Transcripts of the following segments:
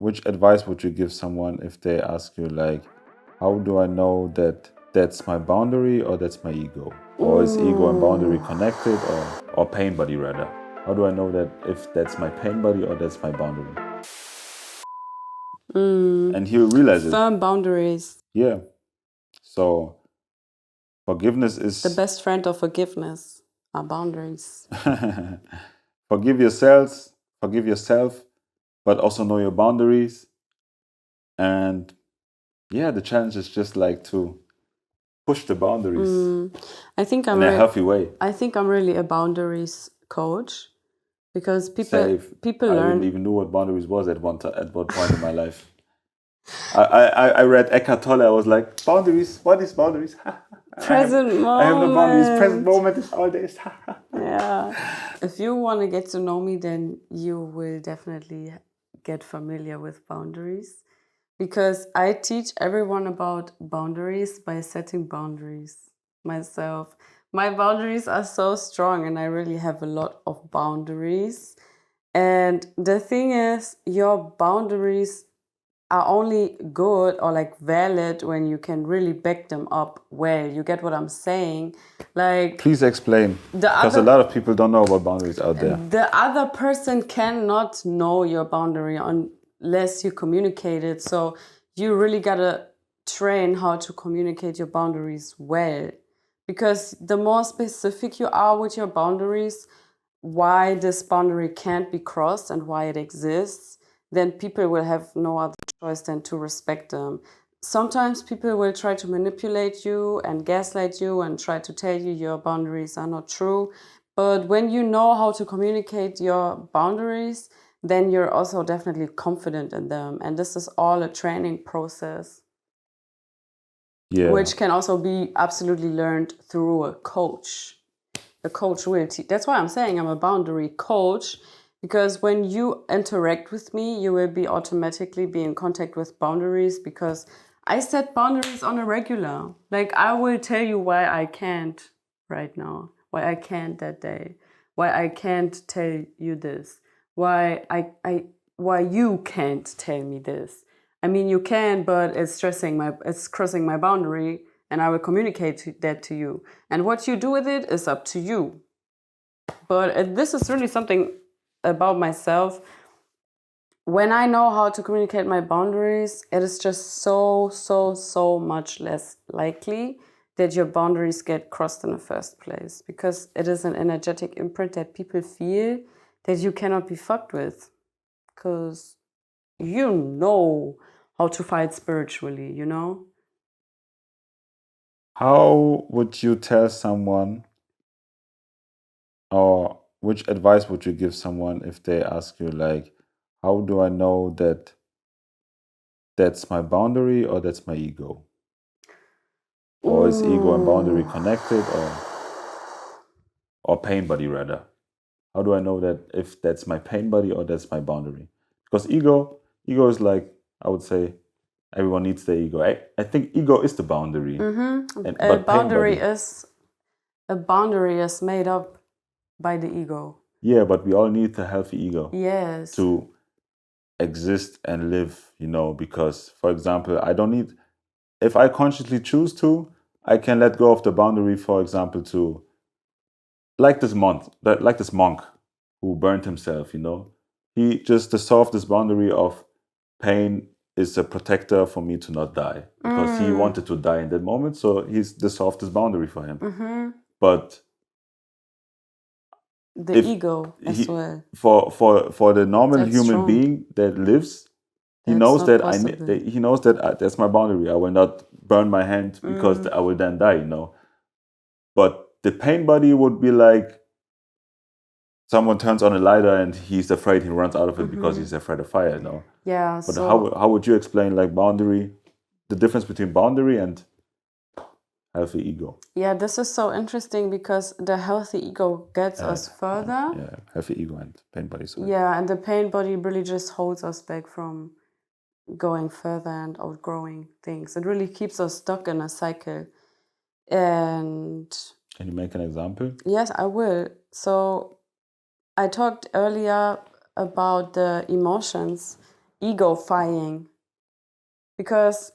which advice would you give someone if they ask you like, how do I know that that's my boundary or that's my ego? Or is ego and boundary connected, or pain body rather? How do I know that if that's my pain body or that's my boundary? And he'll realize it. Firm boundaries. Yeah. So forgiveness is The best friend of forgiveness are boundaries. forgive yourself, but also know your boundaries. And yeah, the challenge is just like to push the boundaries I think in a healthy way. I think I'm really a boundaries coach because people I learn. didn't even know what boundaries was at one point in my life. I read Eckhart Tolle. I was like, boundaries. What is boundaries? Present moment. I have no boundaries. Present moment is all this. Yeah. If you want to get to know me, then you will definitely get familiar with boundaries, because I teach everyone about boundaries by setting boundaries myself. My boundaries are so strong and I really have a lot of boundaries. And the thing is, your boundaries are only good or like valid when you can really back them up well. You get what I'm saying? Like, please explain, because a lot of people don't know about boundaries out there. The other person cannot know your boundary unless you communicate it. So you really gotta train how to communicate your boundaries well, because the more specific you are with your boundaries, why this boundary can't be crossed and why it exists, then people will have no other choice than to respect them. Sometimes people will try to manipulate you and gaslight you and try to tell you your boundaries are not true. But when you know how to communicate your boundaries, then you're also definitely confident in them. And this is all a training process, which can also be absolutely learned through a coach. A coach will teach. That's why I'm saying I'm a boundary coach, because when you interact with me, you will be automatically be in contact with boundaries, because I set boundaries on a regular. Like, I will tell you why I can't right now, why I can't that day, why I can't tell you this, why you can't tell me this. I mean, you can, but it's crossing my boundary, and I will communicate that to you. And what you do with it is up to you. But this is really something about myself. When I know how to communicate my boundaries, it is just so much less likely that your boundaries get crossed in the first place, because it is an energetic imprint that people feel that you cannot be fucked with, because you know how to fight spiritually, you know? How would you tell someone, or which advice would you give someone if they ask you like, how do I know that that's my boundary or that's my ego? Or is ego and boundary connected, or pain body rather? How do I know that if that's my pain body or that's my boundary? Because ego is like, I would say, everyone needs their ego. I think ego is the boundary. A boundary is made up by the ego. Yeah, but we all need a healthy ego. Yes. To exist and live, because, for example, if I consciously choose to, I can let go of the boundary, for example, to, like this monk who burned himself, he just dissolved this boundary of pain is a protector for me to not die, because he wanted to die in that moment, so he's dissolved this boundary for him. But the ego as well. For the normal human being that lives, he knows that that's my boundary. I will not burn my hand because I will then die, But the pain body would be like, someone turns on a lighter and he's afraid, he runs out of it because he's afraid of fire, Yeah. But how would you explain like boundary, the difference between boundary and healthy ego? Yeah, this is so interesting, because the healthy ego gets us further. Yeah, healthy ego and pain body. Sorry. Yeah, and the pain body really just holds us back from going further and outgrowing things. It really keeps us stuck in a cycle. And can you make an example? Yes, I will. So I talked earlier about the emotions ego-fying. Because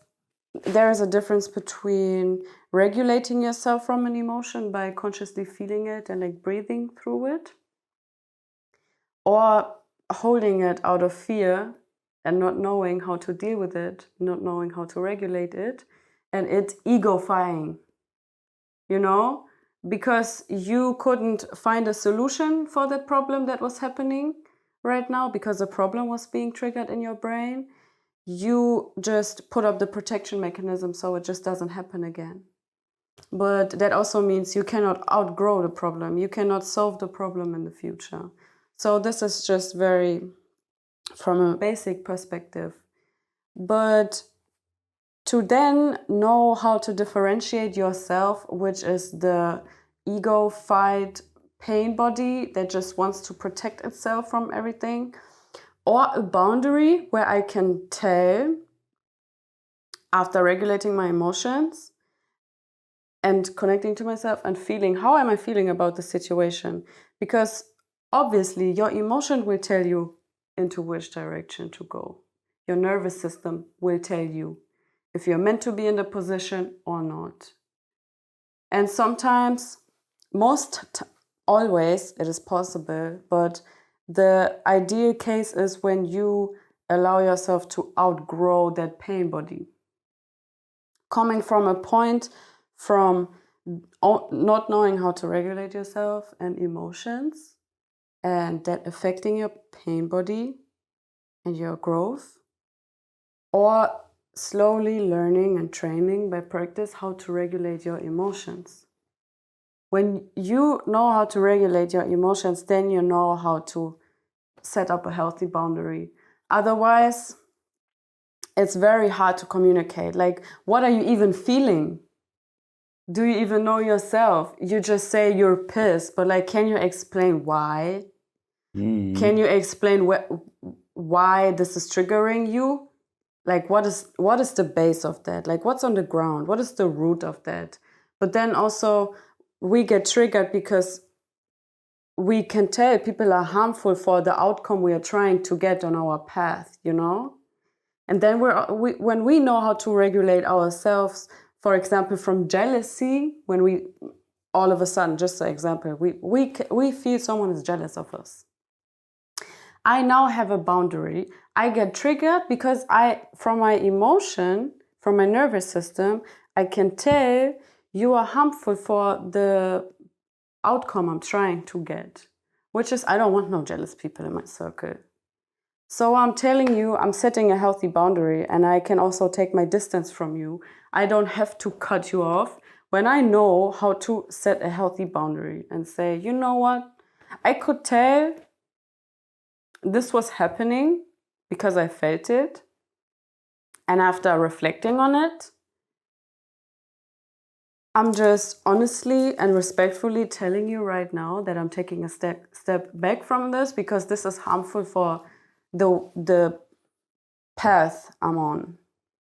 there is a difference between regulating yourself from an emotion by consciously feeling it and like breathing through it, or holding it out of fear and not knowing how to deal with it, not knowing how to regulate it, and it's ego-fying, you know? Because you couldn't find a solution for that problem that was happening right now because the problem was being triggered in your brain. You just put up the protection mechanism so it just doesn't happen again. But that also means you cannot outgrow the problem. You cannot solve the problem in the future. So this is just very from a basic perspective. But to then know how to differentiate yourself, which is the ego-fied pain body that just wants to protect itself from everything, or a boundary where I can tell, after regulating my emotions and connecting to myself and feeling, how am I feeling about the situation? Because obviously your emotion will tell you into which direction to go. Your nervous system will tell you if you're meant to be in the position or not. And sometimes, always it is possible, but the ideal case is when you allow yourself to outgrow that pain body. Coming from a point from not knowing how to regulate yourself and emotions, and that affecting your pain body and your growth, or slowly learning and training by practice how to regulate your emotions. When you know how to regulate your emotions, then you know how to set up a healthy boundary. Otherwise, it's very hard to communicate. Like, what are you even feeling? Do you even know yourself? You just say you're pissed, but like, can you explain why? Can you explain why this is triggering you? Like, what is the base of that? Like, what's on the ground? What is the root of that? But then also, we get triggered because we can tell people are harmful for the outcome we are trying to get on our path, you know? And then when we know how to regulate ourselves, for example, from jealousy, when we all of a sudden, just an example, we feel someone is jealous of us. I now have a boundary. I get triggered because from my emotion, from my nervous system, I can tell you are harmful for the outcome I'm trying to get, which is I don't want no jealous people in my circle. So I'm telling you, I'm setting a healthy boundary, and I can also take my distance from you. I don't have to cut you off when I know how to set a healthy boundary and say, you know what? I could tell this was happening because I felt it. And after reflecting on it, I'm just honestly and respectfully telling you right now that I'm taking a step back from this because this is harmful for the path I'm on.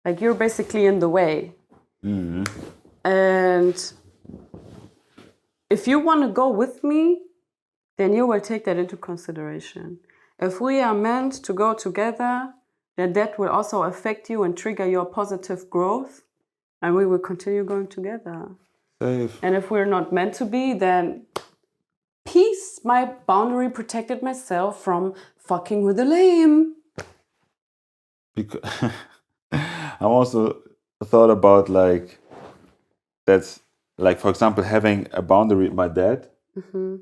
Like, you're basically in the way. And if you want to go with me, then you will take that into consideration. If we are meant to go together, then that will also affect you and trigger your positive growth, and we will continue going together. Safe. And if we're not meant to be, then peace. My boundary protected myself from fucking with the lame. Because I also thought about like that's like, for example, having a boundary with my dad. You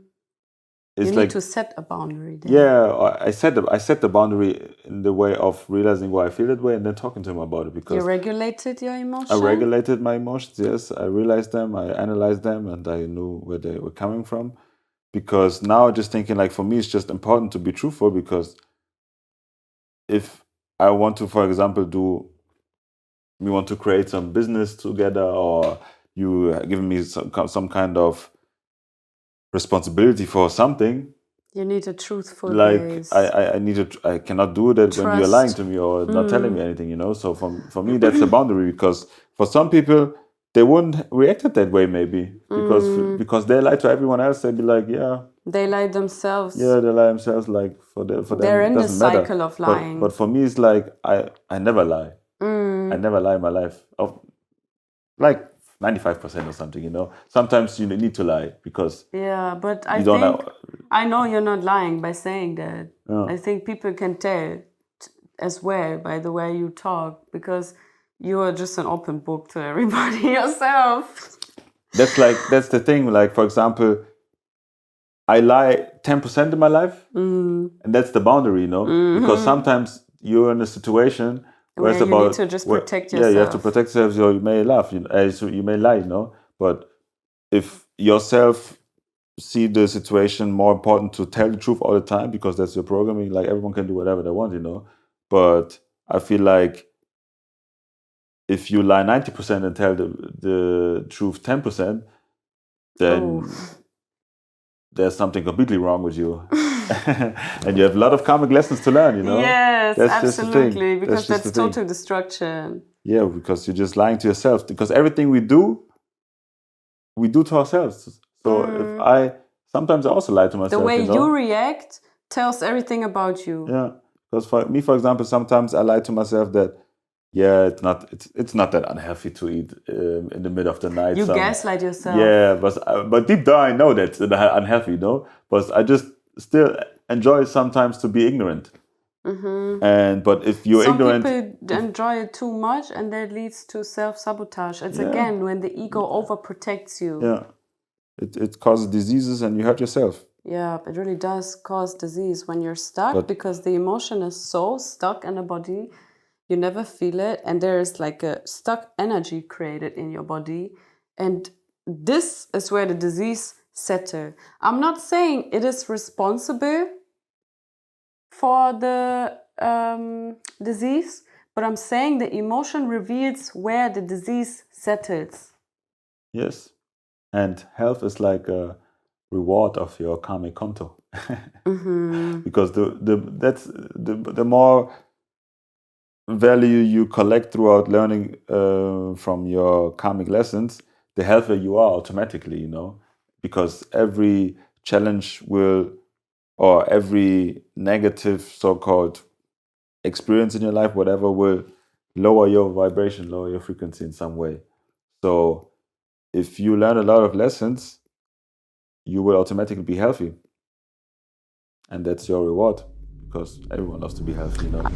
It's need like to set a boundary then. yeah, I set the boundary in the way of realizing why I feel that way and then talking to him about it, because You regulated your emotions? I regulated my emotions. Yes, I realized them, I analyzed them, and I knew where they were coming from. Because now, just thinking, like, for me, it's just important to be truthful, because if I want to, for example, we want to create some business together, or you giving me some kind of responsibility for something, you need a truthful like base. I cannot do that when you're lying to me or not telling me anything, you know. So for me, that's a boundary, because for some people they wouldn't react that way, maybe because they lie to everyone else. They'd be like, yeah, They lie themselves. Yeah, they lie themselves. Like for them, They're it in the doesn't matter. cycle of lying. But for me, it's like I never lie. I never lie in my life. Of like 95% or something, you know. Sometimes you need to lie because Yeah, but I you don't think know. I know you're not lying by saying that. Yeah. I think people can tell as well by the way you talk because you are just an open book to everybody yourself. That's the thing. Like for example, I lie 10% in my life, and that's the boundary, you know. Because sometimes you're in a situation where Where it's you need about to just protect yeah, you have to yourself. protect yourself. So you may laugh, you know, so you may lie, you know. But if yourself see the situation more important to tell the truth all the time because that's your programming, like everyone can do whatever they want, you know. But I feel like if you lie 90% and tell the truth 10%, then there's something completely wrong with you. And you have a lot of karmic lessons to learn, you know? Yes, That's just the thing. absolutely, because Just that's the thing. total destruction. Yeah, because you're just lying to yourself. Because everything we do to ourselves. So if sometimes I also lie to myself, The way you know? you react tells everything about you. Yeah. Because for me, for example, sometimes I lie to myself that yeah, it's not that unhealthy to eat in the middle of the night. You gaslight yourself. Yeah, but deep down I know that's unhealthy, you know. But I just still enjoy sometimes to be ignorant. But if you're Some ignorant, people enjoy it too much, and that leads to self-sabotage. It's again when the ego overprotects you. yeah, it causes diseases and you hurt yourself. Yeah, it really does cause disease when you're stuck because the emotion is so stuck in the body, you never feel it, and there is like a stuck energy created in your body, and this is where the disease settles. I'm not saying it is responsible for the disease, but I'm saying the emotion reveals where the disease settles. Yes, and health is like a reward of your karmic konto. Because the more value you collect throughout learning from your karmic lessons, the healthier you are automatically, you know, because every challenge or every negative so-called experience in your life, whatever, will lower your vibration, lower your frequency in some way. So if you learn a lot of lessons, you will automatically be healthy. And that's your reward because everyone loves to be healthy, you know.